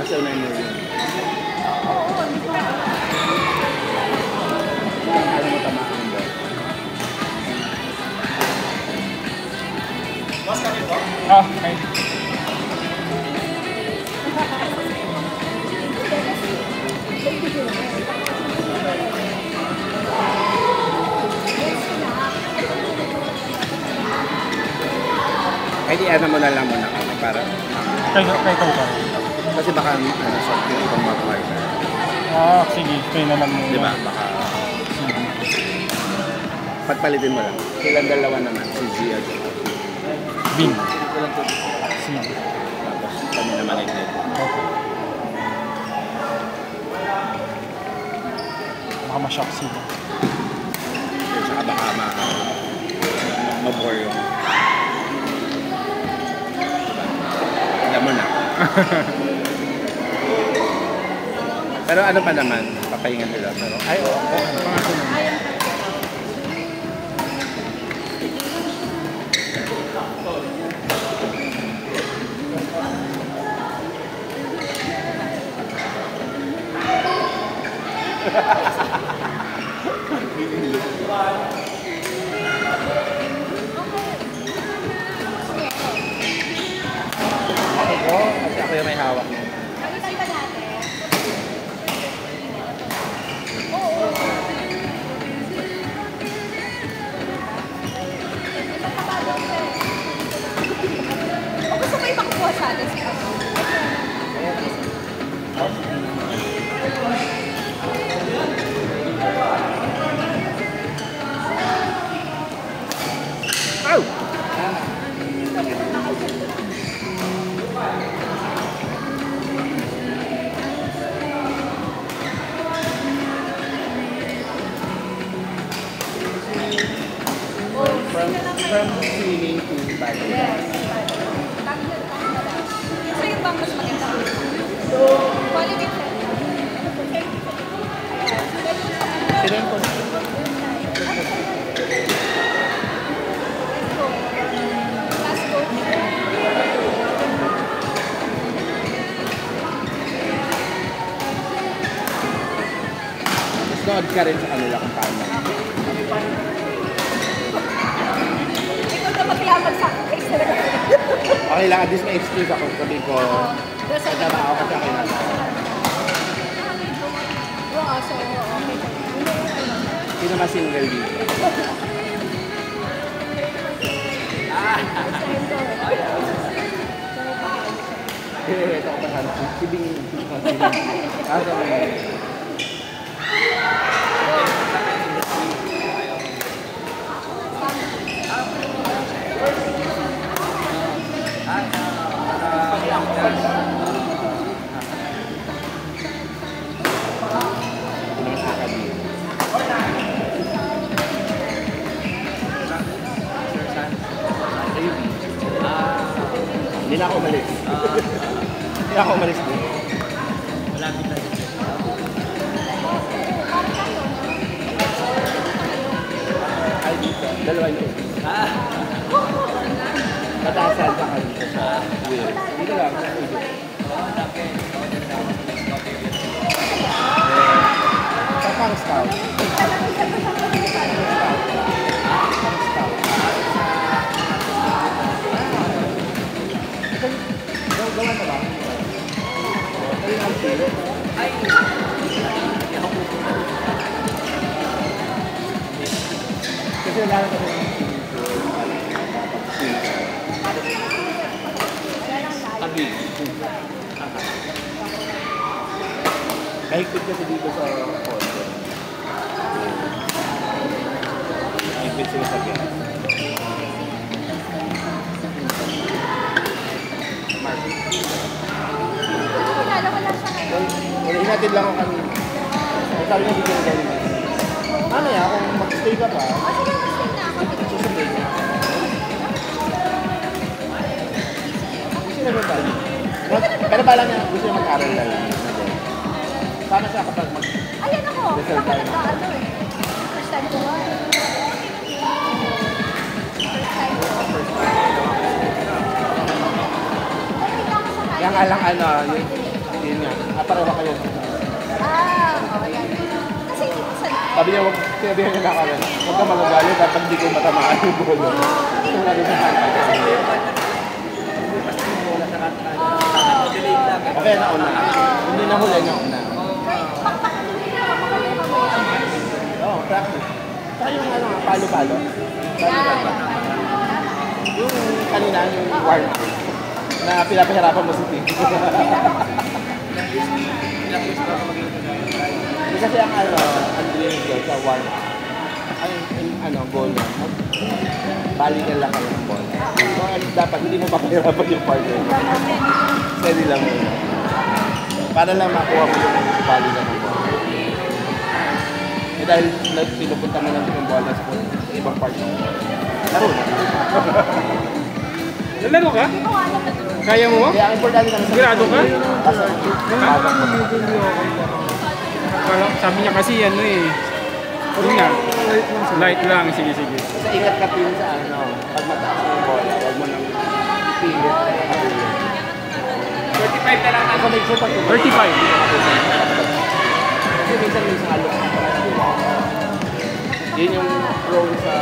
kasi unahin mo yun. Oo, hindi ko na. Alam mo tamaan ba? Boss, kami po? Okay. Ay, di ano mo na lang muna kami para... Kay ikaw pa. Kasi baka ano, short yung ibang mga partner. Sige. Kayo na lang muna. Diba? Baka... Pagpalitin mo lang. Silang dalawa naman. Si G at Bin. Sige. Tapos kami naman ay net. Okay. Baka ma-shock sila. Tsaka baka ma-bore yung... Alam mo na. Pero ano pa naman, papahingan nila. Pero, ay, oo. Pangako naman. Kasi ako yung may hawak mo. Pag-isan ba natin? Oo. O gusto ko ipakuha sa atin si Papa? Ow! From swimming to body. Yes. So yung bang mas maganda? Quality check. Sino yung Last coat. mas nood ka rin sa kanila kung paano. Ikaw dapat yaman sa akin. Okay lang, at least may excuse ako. Sabi ko, Basta tama ako kasi akin na. Oo, so okay. Sino mas single dito? Ito ko pa sana. Sibing. Asa mo yun? Hindi na ako umalis. Hindi na ako umalis din. Malapit na dito. Ay, dito. Dalawa yun. Mataasan pa ka dito sa wheel. Dito lang. Sa pang scout. Gawa na ba? Ay! Kasi wala na kami. Tabi. Mahigpit kasi dito sa condo. Mahigpit sila sa gas. Wala, hinatid lang ako kanina. Sabi niya dito yung gawin. Mamaya, kung mag-stay ka pa, susunod niya. Gusto na ba tayo? Pero pala niya, gusto niya mag-aral na lang. Sana siya kapag mag... Ayan ako. Result tayo. Ano eh. First time ko. Yan nga lang ano, yun pareho kayo. Okay. Kasi hindi ko sanay. Sabi niya, sinabihan niya na kami, huwag ka magagali, dapat hindi ko matamaan yung bolo. Ito lagi sa kanta. Okay, nauna. Hindi na huli, nauna. Oo, practice. Saka yung ano, palo-palo. Palo-palo. Yung kanina, yung warm na pinapahirapan mo si Tim. Kasi ang ano, ang dream ko sa warm ang goal na, balikan lang kayo ng ball. So, dapat hindi mo papahirapan yung partner. Steady lang muna. Para lang makuha mo yung balikan ng ball. Eh dahil pinupunta mo lang yung ball sa ibang partner. Laro na. Laro ka? Kaya mo ba? Kaya ang importante naman sa Sigurado ka? Kasi, Sabi niya kasi ano eh. Yun nga. Light lang. Sige, sige. Kasi ingat ka din sa ano, pag mataas yung bola, huwag mo nang pilit. 35 na lang Ako make sure pag 35. Kasi minsan may salo. Yun yung prone sa